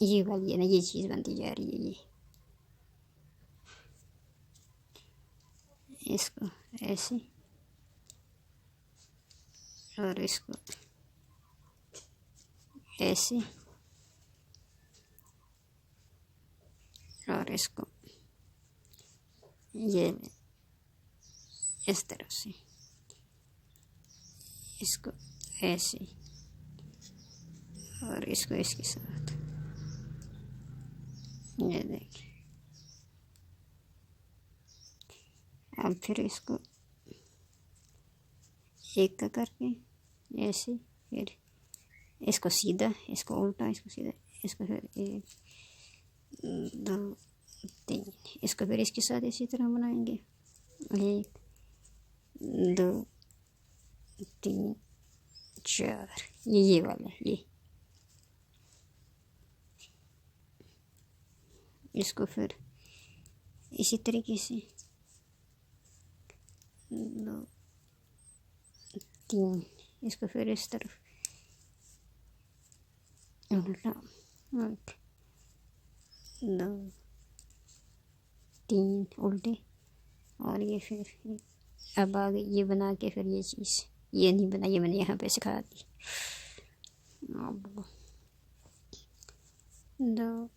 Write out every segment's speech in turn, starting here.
ये वाली है ना, ये चीज़ बनती जा रही है ये। इसको ऐसे और इसको ऐसे और इसको ये इस तरफ से, इसको ऐसे और इसको इसके साथ, ये देखिए। अब फिर इसको एक का करके ऐसे, फिर इसको सीधा, इसको उल्टा, इसको सीधा, इसको फिर 1 2 3, इसको फिर इसके साथ इसी तरह बनाएंगे। 1 2 3 4, ये वाला ये। इसको फिर इसी तरीके से 2 3, इसको फिर इस तरफ उल्टा, 1 2 3 उल्टे, और ये फिर अब आगे ये बना के फिर ये चीज़, ये नहीं बना, ये मैंने यहाँ पे सिखा दी। अब 2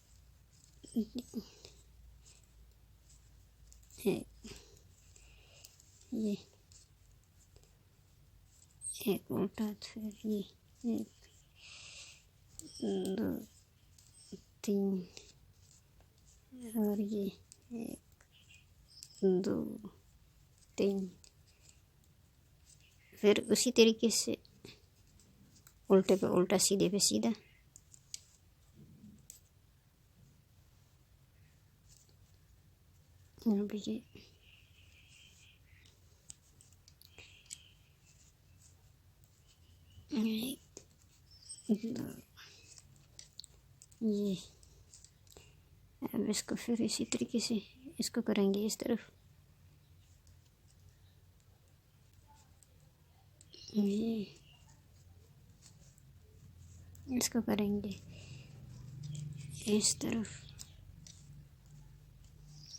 1, ये एक उल्टा, फिर ये 1 2 3 और ये 1 2 3, फिर उसी तरीके से उल्टे पे उल्टा, सीधे पे सीधा। अब ये ये, अब इसको फिर इसी तरीके से इसको करेंगे इस तरफ, ये इसको करेंगे इस तरफ,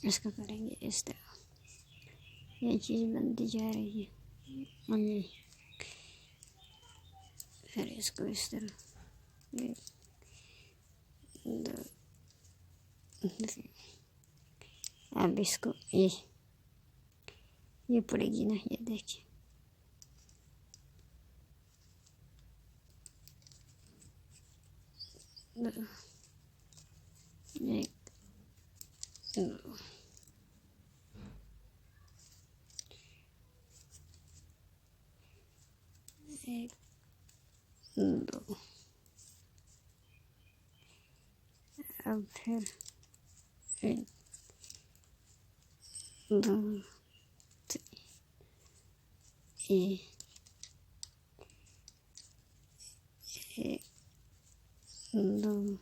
इसको करेंगे इस तरफ, ये चीज़ बनती जा रही है। और ये फिर इसको इस तरफ, 1 2 3, अब इसको ये पड़ेगी ना, ये देखिए। 1 2 1 2, अब फिर 1 2 3, 1 2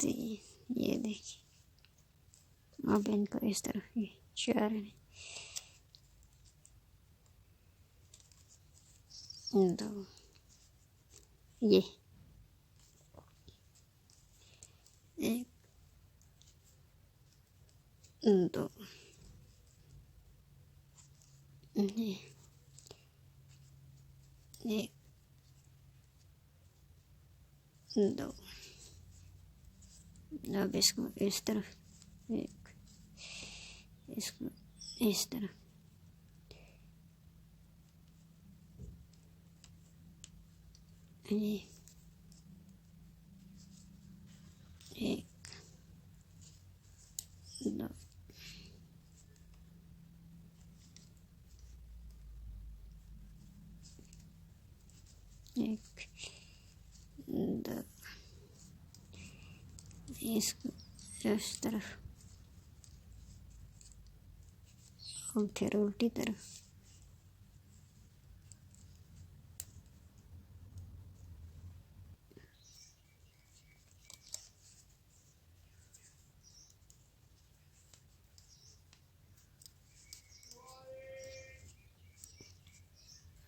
3, ये देखिए। अब इनको इस तरफ, ये 4 है, 2 ये 1 2 ये 1 2, अब इसको इस तरफ, 1 इसको इस तरफ, ये 1 2 1 2, इसको इस तरफ और फिर उल्टी तरफ,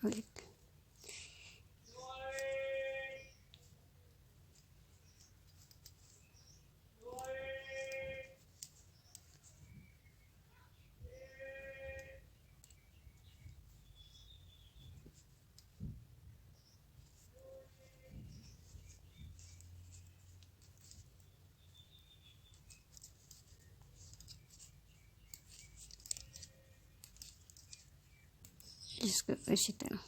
एक इसको इसी तरह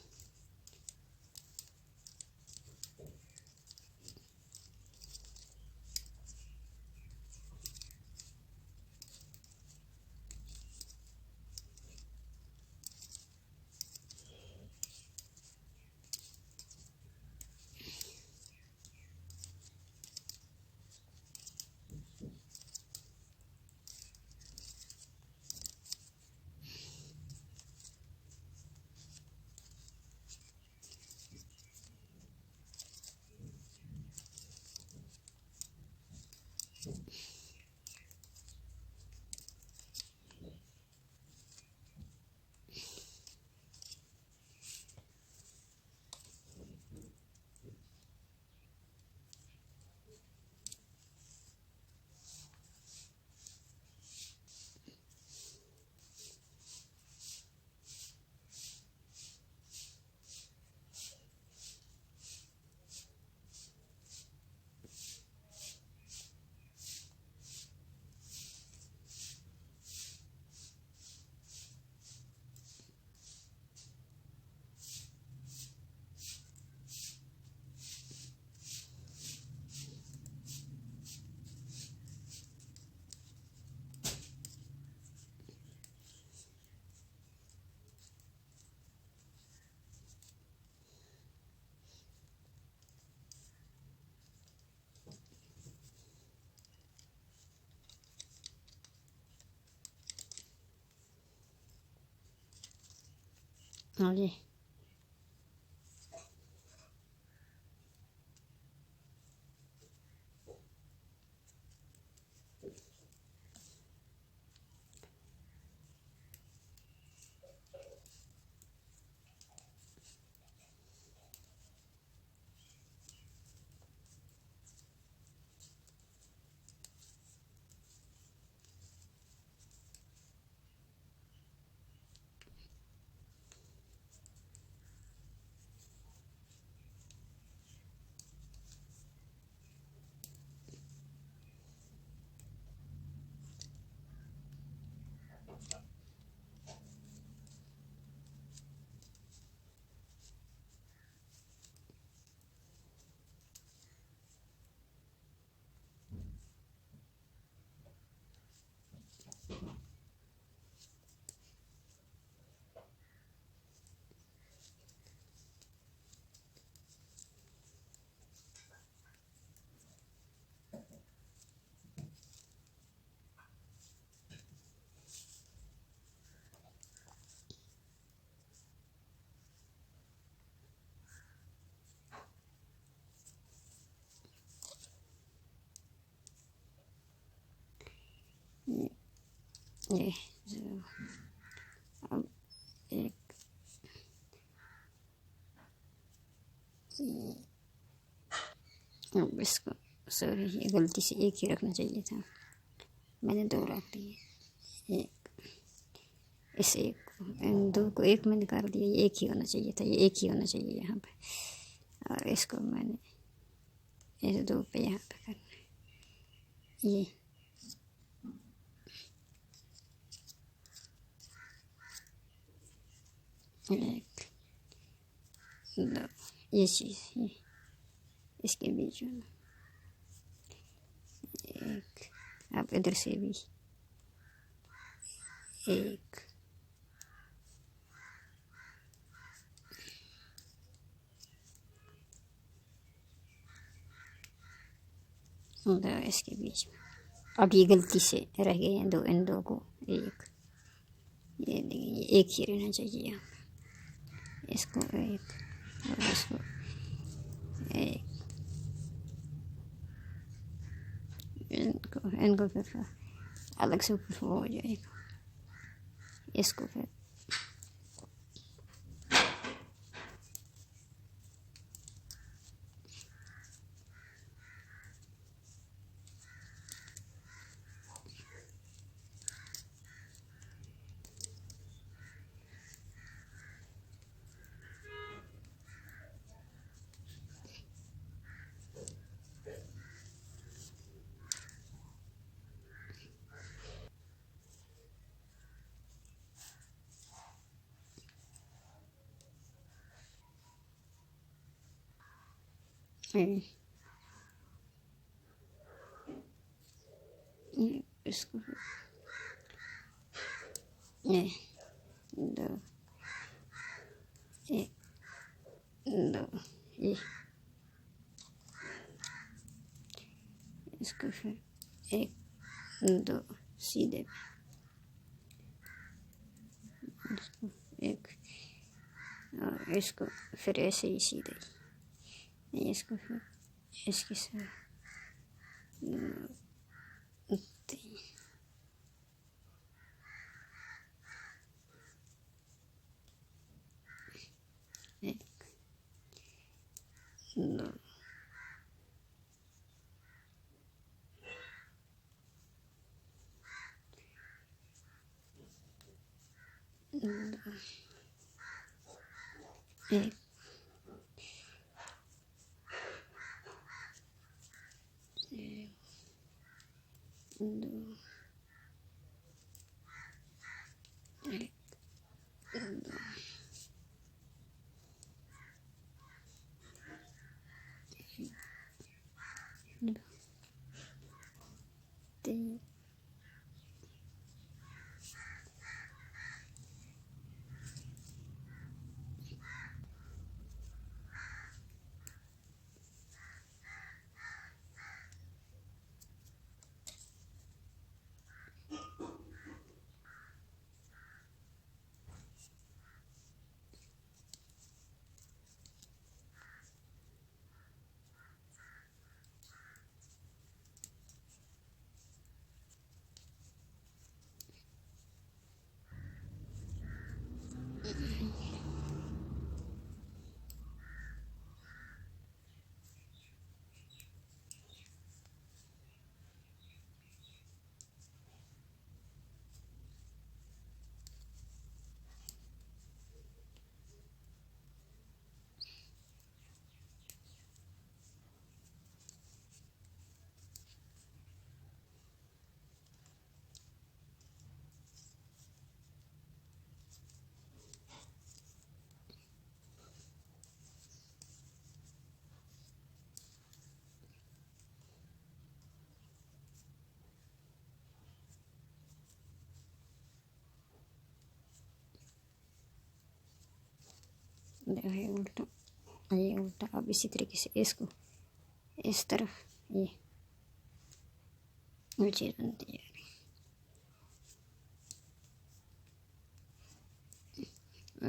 आगे ये जो अब एक अब इसको सॉरी ये गलती से एक ही रखना चाहिए था, मैंने दो रख दिए। एक इस एक इन दो को एक में निकाल दिया, ये एक ही होना चाहिए था, ये एक ही होना चाहिए यहाँ पे। और इसको मैंने इस दो पे यहाँ पे करना है। ये एक दो ये चीज़ ये इसके बीच में एक, अब इधर से भी एक, दो इसके बीच में। अब ये गलती से रह गए हैं दो, इन दो को एक, ये देखिए ये एक ही रहना चाहिए यहाँ पे। इसको एक और इसको एक, इनको फिर अलग से ऊपर वो हो जाएगा। इसको फिर ये इसको ये दो, एक दो, ये इसको फिर एक दो सीधे इसको एक, और इसको फिर ऐसे ही सीधे, इसको फिर इसके साथ तीन, एक दो, एक दो, एक दो, तीन, देखो ये उल्टा, ये उल्टा। अब इसी तरीके से इसको इस तरफ ये चीज़ बनती जा रही,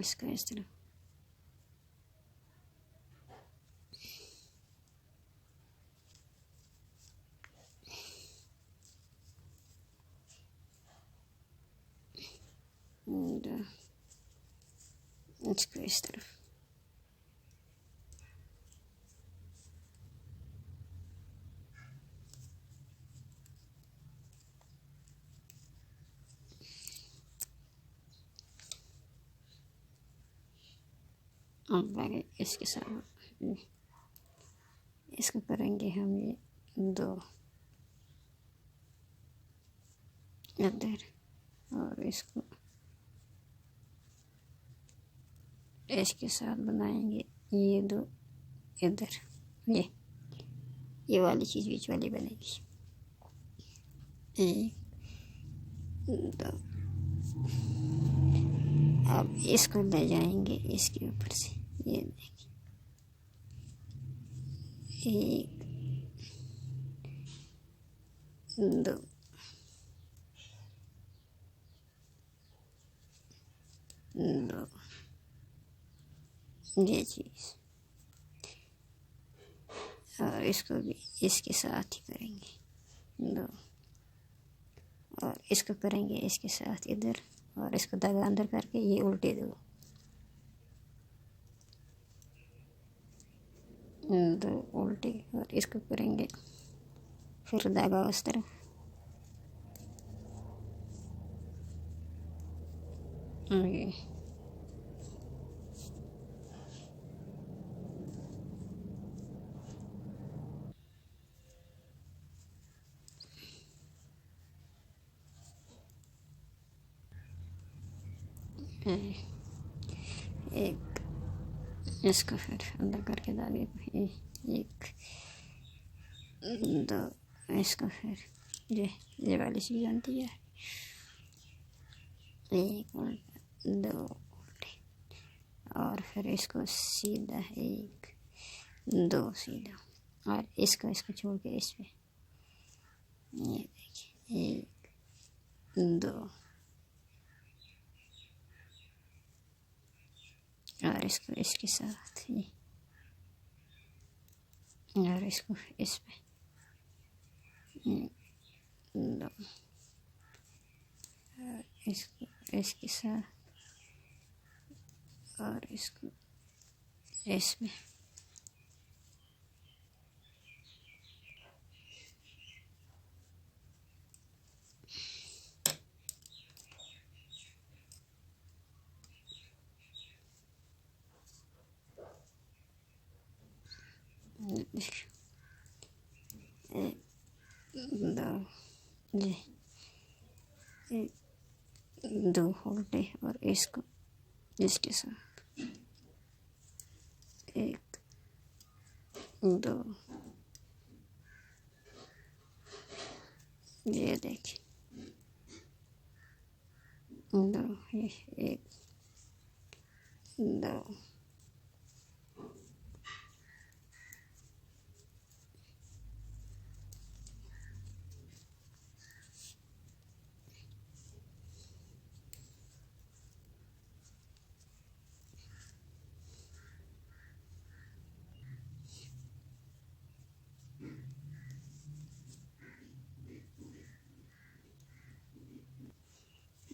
इसका इस तरफ इसको इस तरफ और आगे इसके साथ इसको करेंगे हम ये दो इधर, और इसको इसके साथ बनाएंगे ये दो इधर, ये वाली चीज़ बीच वाली बनेगी, एक दो। अब इसको ले जाएंगे इसके ऊपर से, ये देखिए एक दो दो, ये चीज़, और इसको भी इसके साथ ही करेंगे दो, और इसको करेंगे इसके साथ इधर, और इसको धागा अंदर करके ये उल्टे दो दो उल्टे, और इसको करेंगे फिर धागा उस तरफ, ये एक इसको फिर अंदर करके धागे को ये एक दो, इसको फिर ये वाली चीज़ बनती है, एक उल्टा दो उल्टे, और फिर इसको सीधा एक दो सीधा, और इसको छोड़ के इस पे ये देखिए एक दो, और इसको इसके साथ ये, और इसको इस पे एक दो, और इसको इसके साथ, और इसको इसमें एक दो, ये एक दो उल्टे, और इसको इसके साथ एक दो, ये देखिए दो, ये एक दो,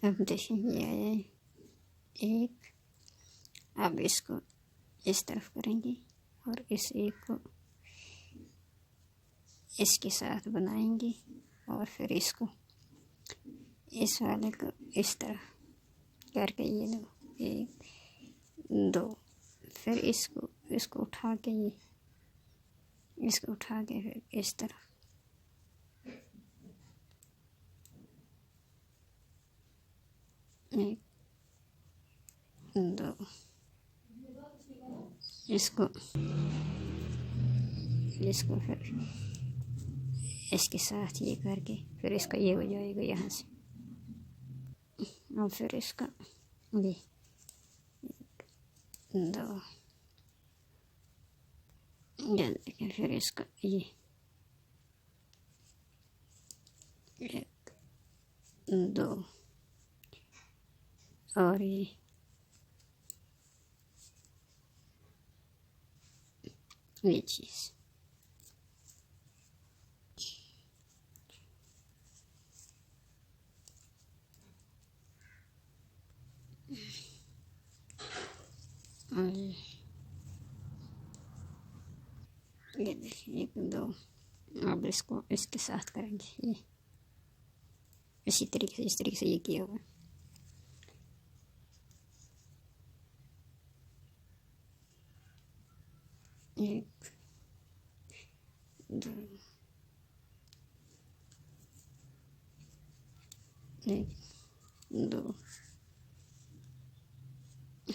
अब देखिए ये आया एक, अब इसको इस तरफ करेंगे और इस एक को इसके साथ बनाएंगे, और फिर इसको इस वाले को इस तरह करके ये दो एक दो, फिर इसको उठा के ये इसको उठा के फिर इस तरह एक दो, इसको फिर इसके साथ ये करके फिर इसका ये हो जाएगा यहाँ से, और फिर इसका ये दो, ये देखिए फिर इसका ये एक दो, और ये चीज़ और ये देखिए एक दो, अब इसको इसके साथ करेंगे ये इसी तरीके से, इस तरीके से ये किया हुआ है। एक दो, एक दो,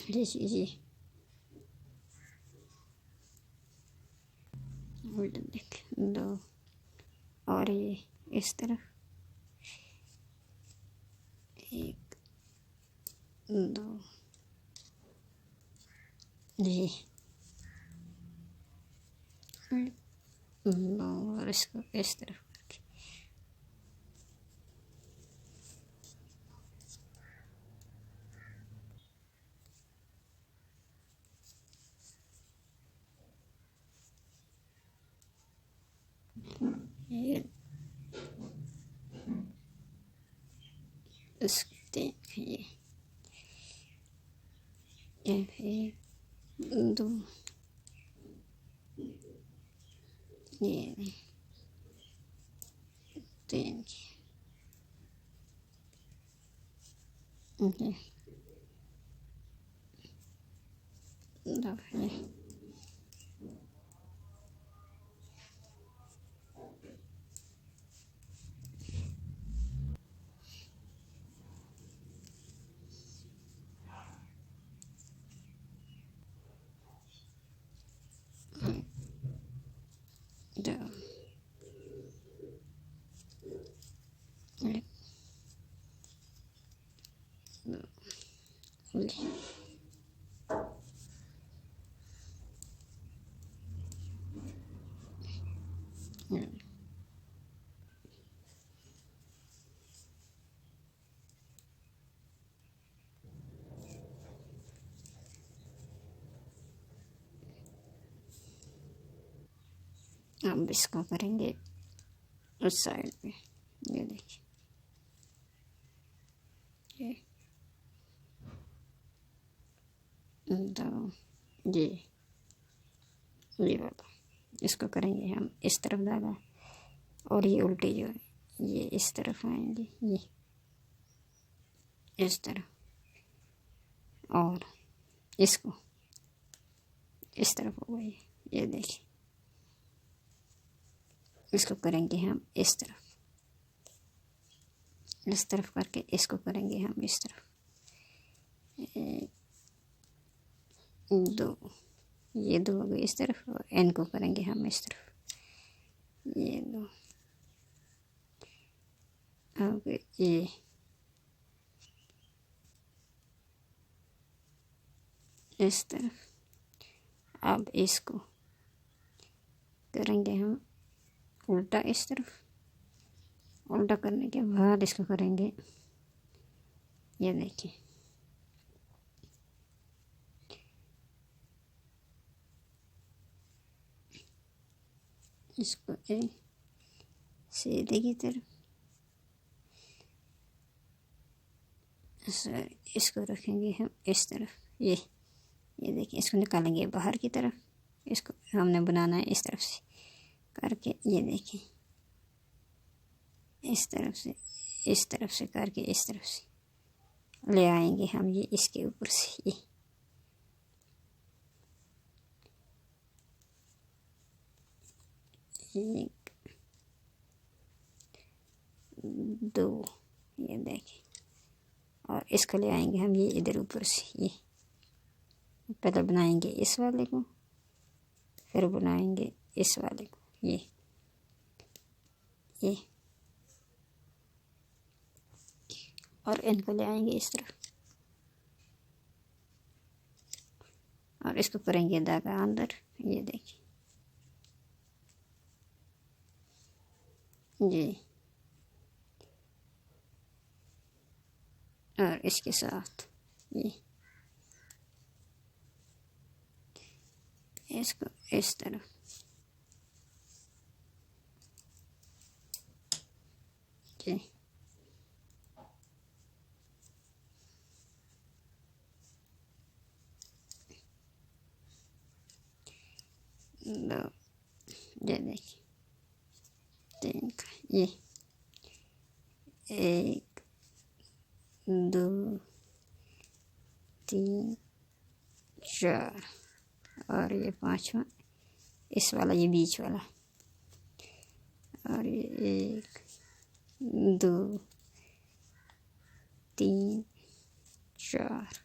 ये गोल्डन देख दो, और ये इस तरफ एक दो, ये दो, और इसको इस तरफ करके ये देखिए एक दो, ये तीन, ये दो, अब इसको करेंगे उस साइड पे। ये देखिए, तो ये वाला इसको करेंगे हम इस तरफ धागा, और ये उल्टे जो है ये इस तरफ आएंगे, ये इस तरफ, और इसको इस तरफ होगा ये देखिए। इसको करेंगे हम इस तरफ करके इसको करेंगे हम इस तरफ। 2 ये 2 हो गए इस तरफ, और एन को करेंगे हम इस तरफ। ये 2 हो गए, ये इस तरफ। अब इसको करेंगे हम उल्टा इस तरफ। उल्टा करने के बाद इसको करेंगे, ये देखिए, इसको सीधे की तरफ, सर इसको रखेंगे हम इस तरफ। ये देखिए, इसको निकालेंगे बाहर की तरफ। इसको हमने बनाना है इस तरफ से करके, ये देखिए, इस तरफ से करके इस तरफ से ले आएंगे हम ये इसके ऊपर से। ये 1 2 ये देखिए, और इसको ले आएंगे हम ये इधर ऊपर से। ये पहले बनाएंगे इस वाले को, फिर बनाएंगे इस वाले को। ये और इनको ले आएंगे इस तरफ, और इसको करेंगे धागा अंदर। ये देखिए, ये और इसके साथ ये इसको इस तरफ, ये देखिए 3 का, ये 1 2 3 4, और ये 5वां इस वाला, ये बीच वाला, और ये 1 2 3 4।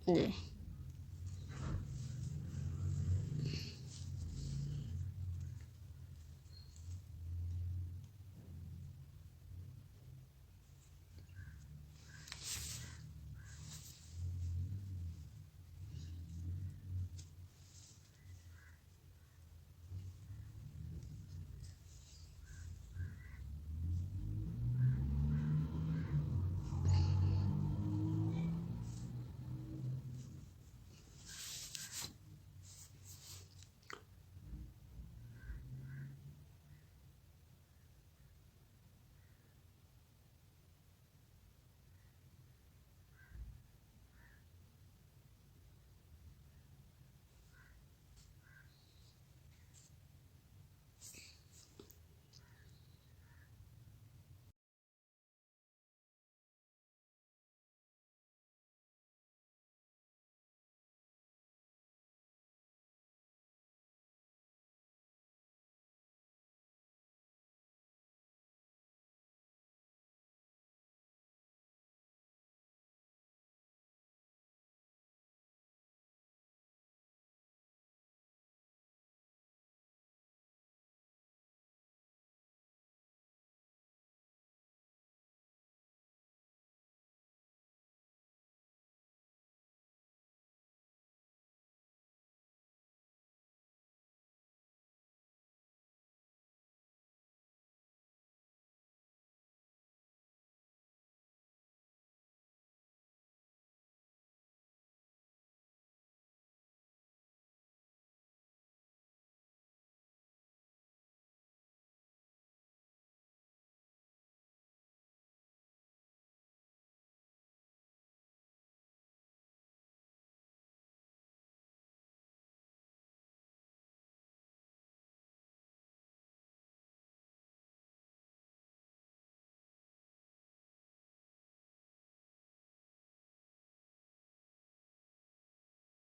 ये